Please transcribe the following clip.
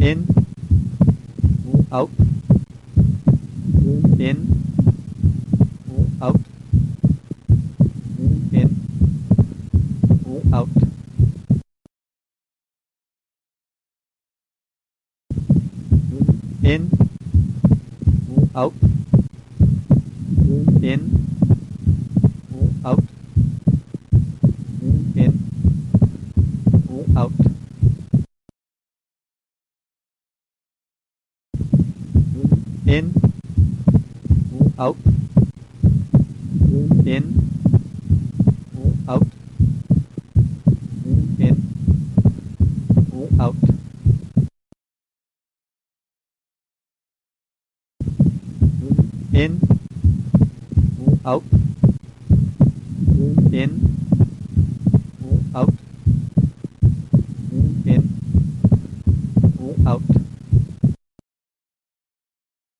in, out, in, out, in, out, in, out, in, out, in, out, in, out, in, out, in, out, in, out, in, out, in, out.